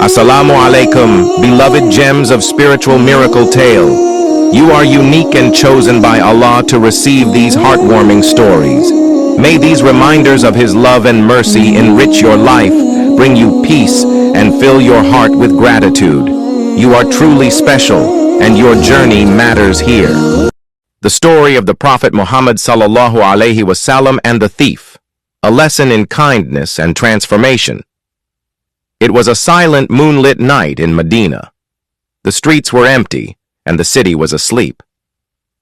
Assalamu alaikum, beloved gems of spiritual miracle tale. You are unique and chosen by Allah to receive these heartwarming stories. May these reminders of His love and mercy enrich your life, bring you peace, and fill your heart with gratitude. You are truly special, and your journey matters here. The story of the Prophet Muhammedﷺand and the thief, a lesson in kindness and transformation. It was a silent, moonlit night in Medina. The streets were empty, and the city was asleep.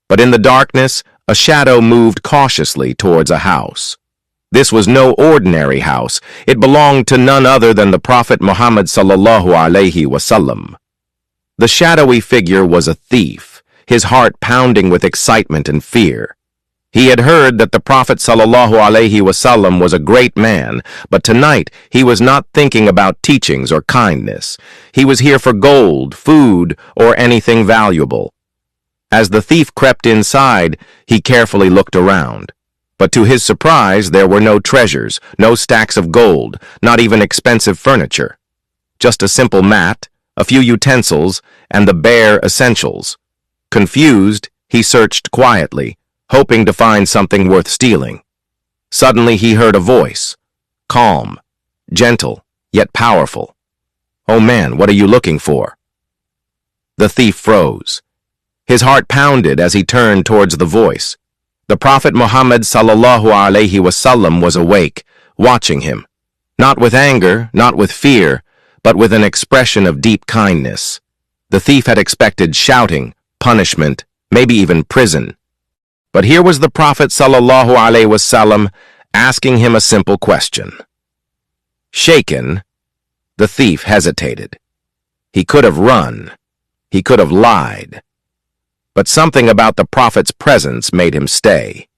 But in the darkness, a shadow moved cautiously towards a house. This was no ordinary house. It belonged to none other than the Prophet Muhammed. The shadowy figure was a thief, his heart pounding with excitement and fear. He had heard that the Prophet ﷺ was a great man, but tonight he was not thinking about teachings or kindness. He was here for gold, food, or anything valuable. As the thief crept inside, he carefully looked around. But to his surprise, there were no treasures, no stacks of gold, not even expensive furniture. Just a simple mat, a few utensils, and the bare essentials. Confused, he searched quietly, hoping to find something worth stealing. Suddenly he heard a voice, calm, gentle, yet powerful. "Oh man, what are you looking for?" The thief froze. His heart pounded as he turned towards the voice. The Prophet Muhammad SAW was awake, watching him, not with anger, not with fear, but with an expression of deep kindness. The thief had expected shouting, punishment, maybe even prison. But here was the Prophet ﷺ asking him a simple question. Shaken, the thief hesitated. He could have run. He could have lied. But something about the Prophet's presence made him stay.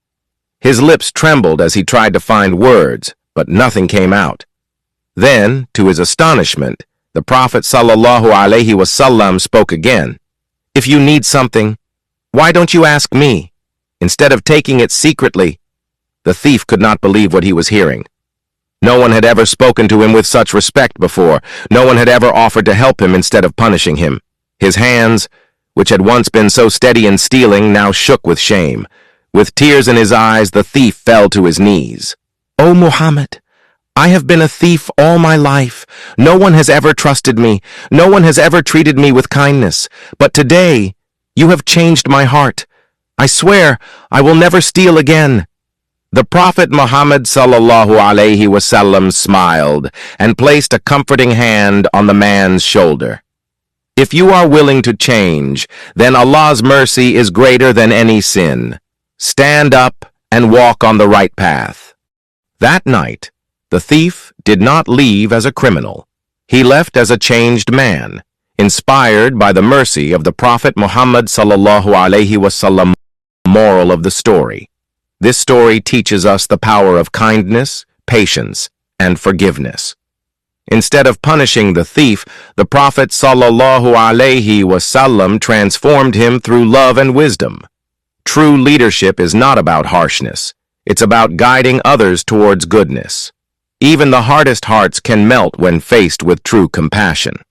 His lips trembled as he tried to find words, but nothing came out. Then, to his astonishment, the Prophet ﷺ spoke again. "If you need something, why don't you ask me? Instead of taking it secretly?" The thief could not believe what he was hearing. No one had ever spoken to him with such respect before. No one had ever offered to help him instead of punishing him. His hands, which had once been so steady in stealing, now shook with shame. With tears in his eyes, the thief fell to his knees. "O Muhammad, I have been a thief all my life. No one has ever trusted me. No one has ever treated me with kindness. But today, you have changed my heart. I swear I will never steal again." The Prophet Muhammad ﷺ smiled and placed a comforting hand on the man's shoulder. "If you are willing to change, then Allah's mercy is greater than any sin. Stand up and walk on the right path." That night, the thief did not leave as a criminal. He left as a changed man, inspired by the mercy of the Prophet Muhammad ﷺ. Moral of the story. This story teaches us the power of kindness, patience, and forgiveness. Instead of punishing the thief, the Prophet ﷺ transformed him through love and wisdom. True leadership is not about harshness. It's about guiding others towards goodness. Even the hardest hearts can melt when faced with true compassion.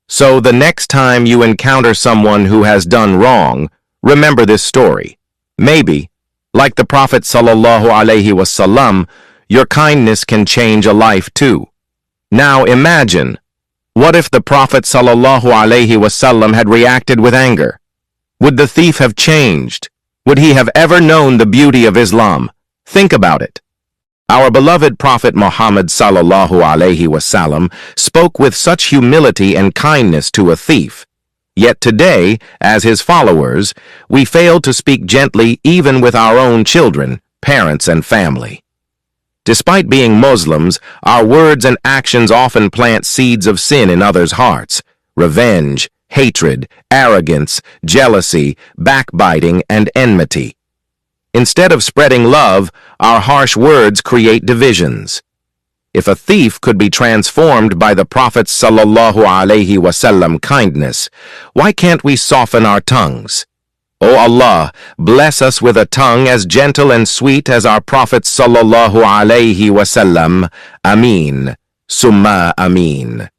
So the next time you encounter someone who has done wrong, remember this story. Maybe, like the Prophet ﷺ, your kindness can change a life too. Now imagine, what if the Prophet ﷺ had reacted with anger? Would the thief have changed? Would he have ever known the beauty of Islam? Think about it. Our beloved Prophet Muhammad ﷺ spoke with such humility and kindness to a thief. Yet today, as his followers, we fail to speak gently even with our own children, parents, and family. Despite being Muslims, our words and actions often plant seeds of sin in others' hearts: revenge, hatred, arrogance, jealousy, backbiting, and enmity. Instead of spreading love, our harsh words create divisions. If a thief could be transformed by the Prophet's ﷺ kindness, why can't we soften our tongues? O Allah, bless us with a tongue as gentle and sweet as our Prophet ﷺ. Ameen. Summa Ameen.